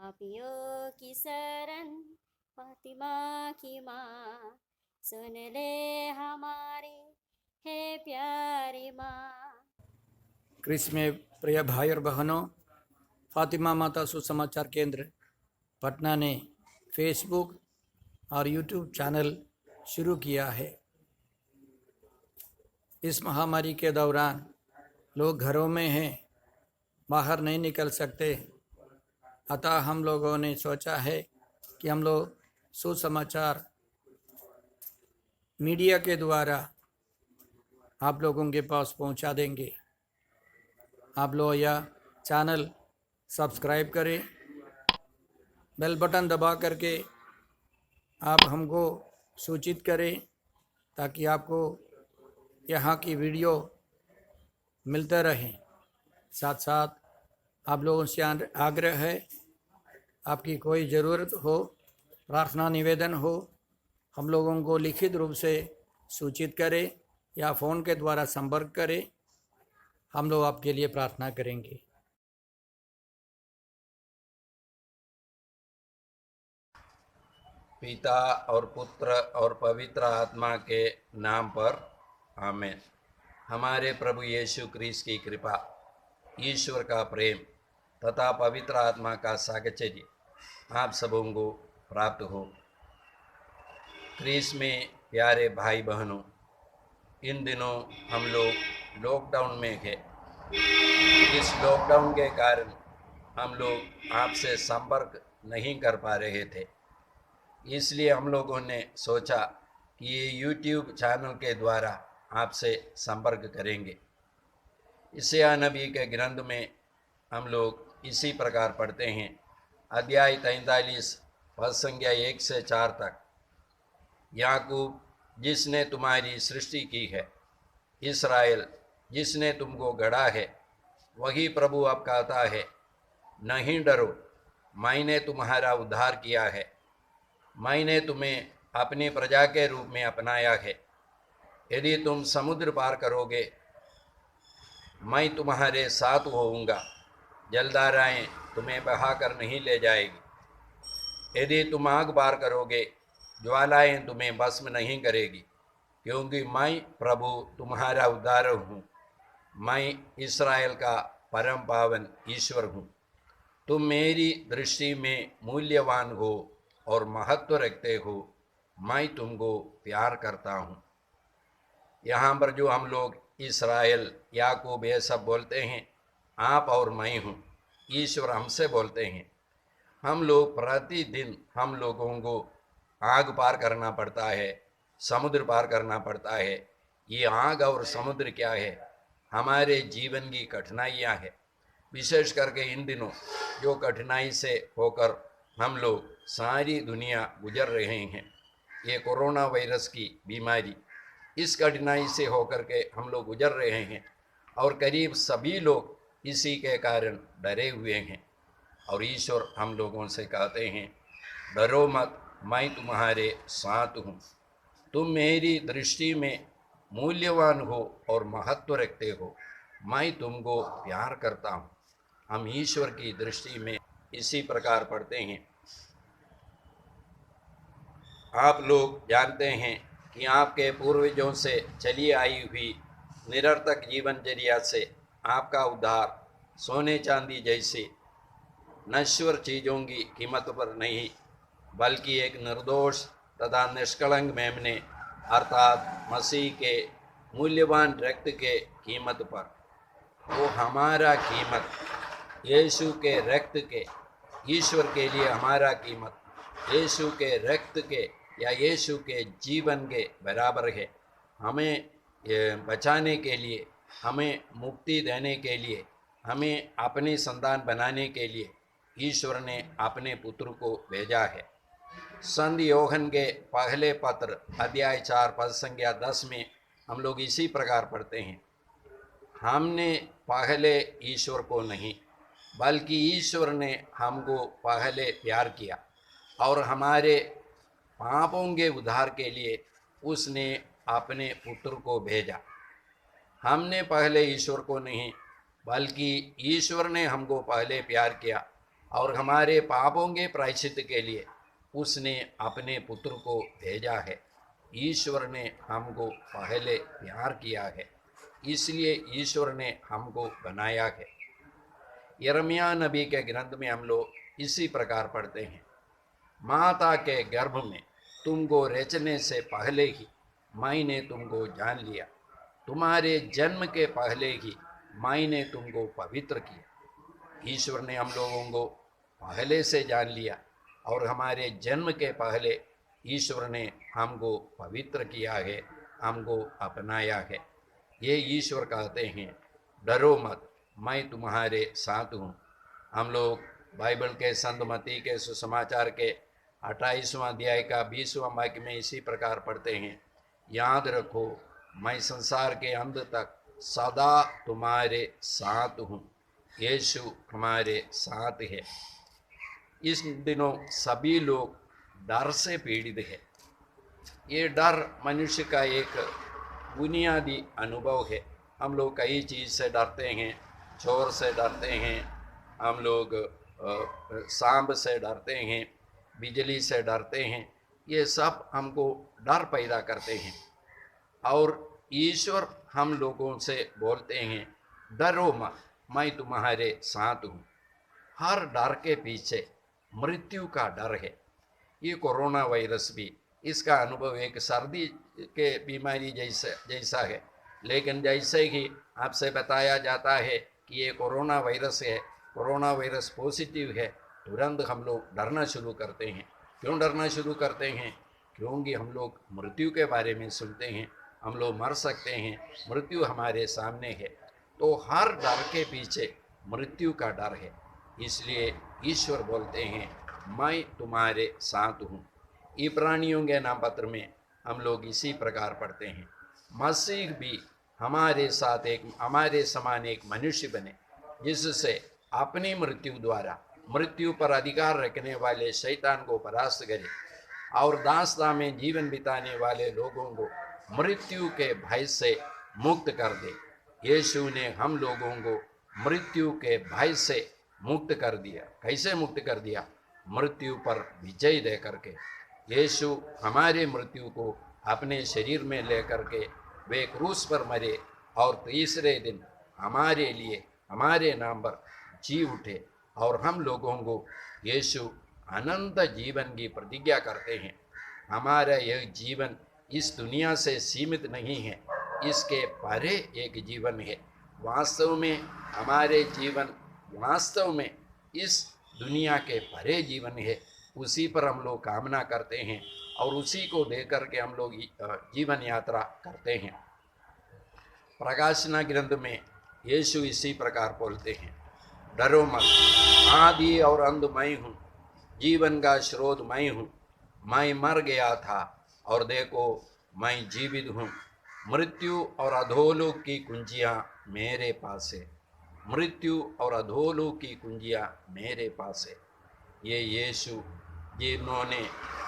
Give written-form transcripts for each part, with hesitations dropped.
पापियों की शरण फातिमा की माँ, सुन ले हमारी है प्यारी माँ। क्रिस में प्रिय भाई और बहनों, फातिमा माता सुसमाचार केंद्र पटना ने फेसबुक और यूट्यूब चैनल शुरू किया है। इस महामारी के दौरान लोग घरों में हैं, बाहर नहीं निकल सकते, अतः हम लोगों ने सोचा है कि हम लोग सुसमाचार मीडिया के द्वारा आप लोगों के पास पहुंचा देंगे। आप लोग यह चैनल सब्सक्राइब करें, बेल बटन दबा करके आप हमको सूचित करें ताकि आपको यहाँ की वीडियो मिलते रहें। साथ साथ आप लोगों से आग्रह है, आपकी कोई ज़रूरत हो, प्रार्थना निवेदन हो, हम लोगों को लिखित रूप से सूचित करें या फ़ोन के द्वारा संपर्क करें। हम लोग आपके लिए प्रार्थना करेंगे। पिता और पुत्र और पवित्र आत्मा के नाम पर आमीन। हमारे प्रभु यीशु क्रिस्त की कृपा, ईश्वर का प्रेम तथा पवित्र आत्मा का साहचर्य आप सबों को प्राप्त हो। क्रिस्त में प्यारे भाई बहनों, इन दिनों हम लोग लॉकडाउन में हैं। इस लॉकडाउन के कारण हम लोग आपसे संपर्क नहीं कर पा रहे थे, इसलिए हम लोगों ने सोचा कि ये यूट्यूब चैनल के द्वारा आपसे संपर्क करेंगे। यशायाह नबी के ग्रंथ में हम लोग इसी प्रकार पढ़ते हैं, अध्याय 43 पद संख्या 1 से 4 तक। याकूब जिसने तुम्हारी सृष्टि की है, इस्राएल जिसने तुमको गढ़ा है, वही प्रभु अब कहता है, नहीं डरो, मैंने तुम्हारा उद्धार किया है, मैंने तुम्हें अपनी प्रजा के रूप में अपनाया है। यदि तुम समुद्र पार करोगे, मैं तुम्हारे साथ होऊंगा, जलधाराएं तुम्हें बहाकर नहीं ले जाएगी। यदि तुम आग पार करोगे, ज्वालाएं तुम्हें भस्म नहीं करेगी, क्योंकि मैं प्रभु तुम्हारा उद्धारक हूँ, मैं इस्राएल का परम पावन ईश्वर हूँ। तुम मेरी दृष्टि में मूल्यवान हो और महत्व रखते हो, मैं तुमको प्यार करता हूँ। यहाँ पर जो हम लोग इस्राएल, याकूब ये सब बोलते हैं, आप और मैं हूँ, ईश्वर हमसे बोलते हैं। हम लोग प्रतिदिन हम लोगों को आग पार करना पड़ता है, समुद्र पार करना पड़ता है। ये आग और समुद्र क्या है? हमारे जीवन की कठिनाइयाँ हैं। विशेष करके इन दिनों जो कठिनाई से होकर हम लोग सारी दुनिया गुजर रहे हैं, ये कोरोना वायरस की बीमारी, इस कठिनाई से होकर के हम लोग गुजर रहे हैं और करीब सभी लोग इसी के कारण डरे हुए हैं। और ईश्वर हम लोगों से कहते हैं, डरो मत, मैं तुम्हारे साथ हूँ। तुम मेरी दृष्टि में मूल्यवान हो और महत्व रखते हो, मैं तुमको प्यार करता हूँ। हम ईश्वर की दृष्टि में इसी प्रकार पढ़ते हैं। आप लोग जानते हैं कि आपके पूर्वजों से चली आई हुई निरर्थक जीवनचर्या से आपका उद्धार सोने चांदी जैसी नश्वर चीज़ों की कीमत पर नहीं, बल्कि एक निर्दोष तथा निष्कलंक मेमने अर्थात मसीह के मूल्यवान रक्त के कीमत पर। वो हमारा कीमत यीशु के रक्त के, ईश्वर के लिए हमारा कीमत यीशु के रक्त के या यीशु के जीवन के बराबर है। हमें बचाने के लिए, हमें मुक्ति देने के लिए, हमें अपनी संतान बनाने के लिए ईश्वर ने अपने पुत्र को भेजा है। संत योहन के पहले पत्र अध्याय 4 पद संख्या 10 में हम लोग इसी प्रकार पढ़ते हैं, हमने पहले ईश्वर को नहीं, बल्कि ईश्वर ने हमको पहले प्यार किया और हमारे पापों के उद्धार के लिए उसने अपने पुत्र को भेजा। हमने पहले ईश्वर को नहीं, बल्कि ईश्वर ने हमको पहले प्यार किया और हमारे पापों के प्रायश्चित के लिए उसने अपने पुत्र को भेजा है। ईश्वर ने हमको पहले प्यार किया है, इसलिए ईश्वर ने हमको बनाया है। यिर्मयाह नबी के ग्रंथ में हम लोग इसी प्रकार पढ़ते हैं, माता के गर्भ में तुमको रचने से पहले ही मैंने तुमको जान लिया, तुम्हारे जन्म के पहले ही मैंने तुमको पवित्र किया। ईश्वर ने हम लोगों को पहले से जान लिया और हमारे जन्म के पहले ईश्वर ने हमको पवित्र किया है, हमको अपनाया है। ये ईश्वर कहते हैं, डरो मत, मैं तुम्हारे साथ हूँ। हम लोग बाइबल के संत मत्ती के सुसमाचार के 28वां अध्याय का 20वां वाक्य में इसी प्रकार पढ़ते हैं, याद रखो मैं संसार के अंत तक सदा तुम्हारे साथ हूँ। यीशु हमारे साथ है। इस दिनों सभी लोग डर से पीड़ित है। ये डर मनुष्य का एक बुनियादी अनुभव है। हम लोग कई चीज़ से डरते हैं, चोर से डरते हैं, हम लोग सांप से डरते हैं, बिजली से डरते हैं। ये सब हमको डर पैदा करते हैं। और ईश्वर हम लोगों से बोलते हैं, डरो मत, मैं तुम्हारे साथ हूँ। हर डर के पीछे मृत्यु का डर है। ये कोरोना वायरस भी, इसका अनुभव एक सर्दी के बीमारी जैसा है, लेकिन जैसे ही आपसे बताया जाता है कि ये कोरोना वायरस है, कोरोना वायरस पॉजिटिव है, तुरंत हम लोग डरना शुरू करते हैं। क्यों डरना शुरू करते हैं? क्योंकि हम लोग मृत्यु के बारे में सुनते हैं, हम लोग मर सकते हैं, मृत्यु हमारे सामने है। तो हर डर के पीछे मृत्यु का डर है। इसलिए ईश्वर बोलते हैं, मैं तुम्हारे साथ हूँ। इब्रानियों के नाम पत्र में हम लोग इसी प्रकार पढ़ते हैं, मसीह भी हमारे साथ हमारे समान एक मनुष्य बने, जिससे अपनी मृत्यु द्वारा मृत्यु पर अधिकार रखने वाले शैतान को परास्त करे और दासता में जीवन बिताने वाले लोगों को मृत्यु के भय से मुक्त कर दे। यीशु ने हम लोगों को मृत्यु के भय से मुक्त कर दिया। कैसे मुक्त कर दिया? मृत्यु पर विजय दे करके। यीशु हमारे मृत्यु को अपने शरीर में लेकर के वे क्रूस पर मरे और तीसरे दिन हमारे लिए हमारे नाम पर जी उठे। और हम लोगों को यीशु अनंत जीवन की प्रतिज्ञा करते हैं। हमारा यह जीवन इस दुनिया से सीमित नहीं है, इसके परे एक जीवन है। वास्तव में हमारे जीवन वास्तव में इस दुनिया के परे जीवन है। उसी पर हम लोग कामना करते हैं और उसी को देकर के हम लोग जीवन यात्रा करते हैं। प्रकाशना ग्रंथ में यीशु इसी प्रकार बोलते हैं, डरो मत, आदि और अंत मैं हूँ, जीवन का स्रोत मैं हूँ। मैं मर गया था और देखो मैं जीवित हूँ। मृत्यु और अधोलोक की कुंजियाँ मेरे पास है। मृत्यु और अधोलोक की कुंजियाँ मेरे पास है। ये यीशु जिन्होंने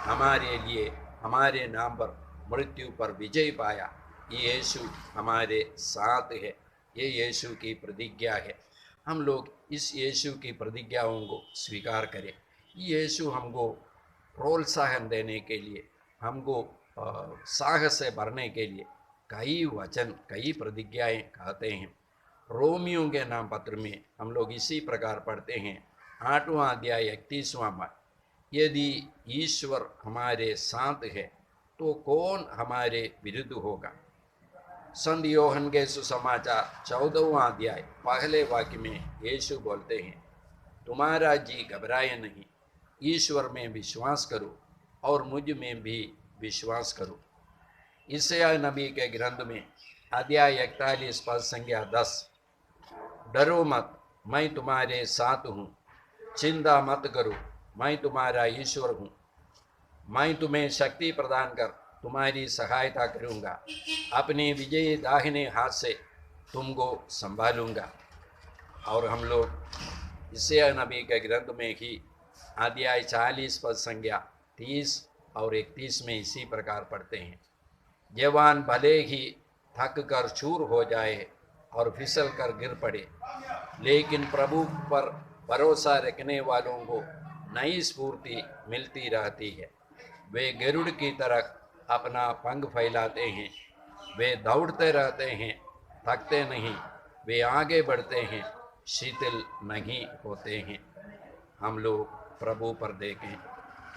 हमारे लिए हमारे नाम पर मृत्यु पर विजय पाया, ये यीशु हमारे साथ है। ये यीशु की प्रतिज्ञा है। हम लोग इस यीशु की प्रतिज्ञाओं को स्वीकार करें। यीशु हमको प्रोत्साहन देने के लिए, हमको साहस से भरने के लिए कई वचन कई प्रतिज्ञाएं कहते हैं। रोमियों के नाम पत्र में हम लोग इसी प्रकार पढ़ते हैं, 8वां अध्याय 31वां पद, यदि ईश्वर हमारे साथ है तो कौन हमारे विरुद्ध होगा। संत योहन के सुसमाचार 14वां अध्याय पहले वाक्य में यीशु बोलते हैं, तुम्हारा जी घबराए नहीं, ईश्वर में विश्वास करो और मुझ में भी विश्वास करो। यशायाह नबी के ग्रंथ में अध्याय 41 पद संख्या 10, डरो मत, मैं तुम्हारे साथ हूँ, चिंता मत करो, मैं तुम्हारा ईश्वर हूँ। मैं तुम्हें शक्ति प्रदान कर तुम्हारी सहायता करूँगा, अपने विजयी दाहिने हाथ से तुमको संभालूंगा। और हम लोग यशायाह नबी के ग्रंथ में ही अध्याय 40 पद संख्या 30 और 31 में इसी प्रकार पढ़ते हैं, जवान भले ही थक कर चूर हो जाए और फिसल कर गिर पड़े, लेकिन प्रभु पर भरोसा रखने वालों को नई स्फूर्ति मिलती रहती है। वे गरुड़ की तरह अपना पंख फैलाते हैं, वे दौड़ते रहते हैं, थकते नहीं, वे आगे बढ़ते हैं, शिथिल नहीं होते हैं। हम लोग प्रभु पर देखें,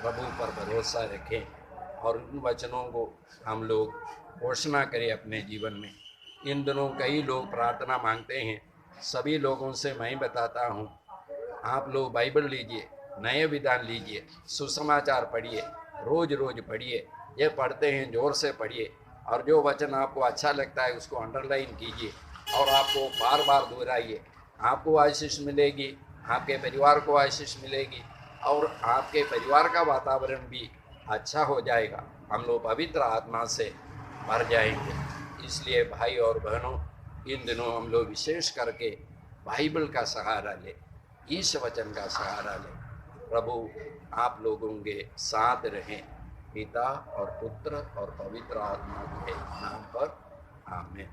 प्रभु पर भरोसा रखें और उन वचनों को हम लोग घोषणा करें अपने जीवन में। इन दिनों कई लोग प्रार्थना मांगते हैं, सभी लोगों से मैं बताता हूँ, आप लोग बाइबल लीजिए, नए विधान लीजिए, सुसमाचार पढ़िए, रोज रोज पढ़िए। ये पढ़ते हैं जोर से पढ़िए और जो वचन आपको अच्छा लगता है उसको अंडरलाइन कीजिए और आपको बार बार दोहराइए। आपको आशीष मिलेगी, आपके परिवार को आशीष मिलेगी और आपके परिवार का वातावरण भी अच्छा हो जाएगा। हम लोग पवित्र आत्मा से भर जाएंगे। इसलिए भाई और बहनों, इन दिनों हम लोग विशेष करके बाइबल का सहारा ले, इस वचन का सहारा ले। प्रभु आप लोगों के साथ रहें, पिता और पुत्र और पवित्र आत्मा के नाम पर आमीन।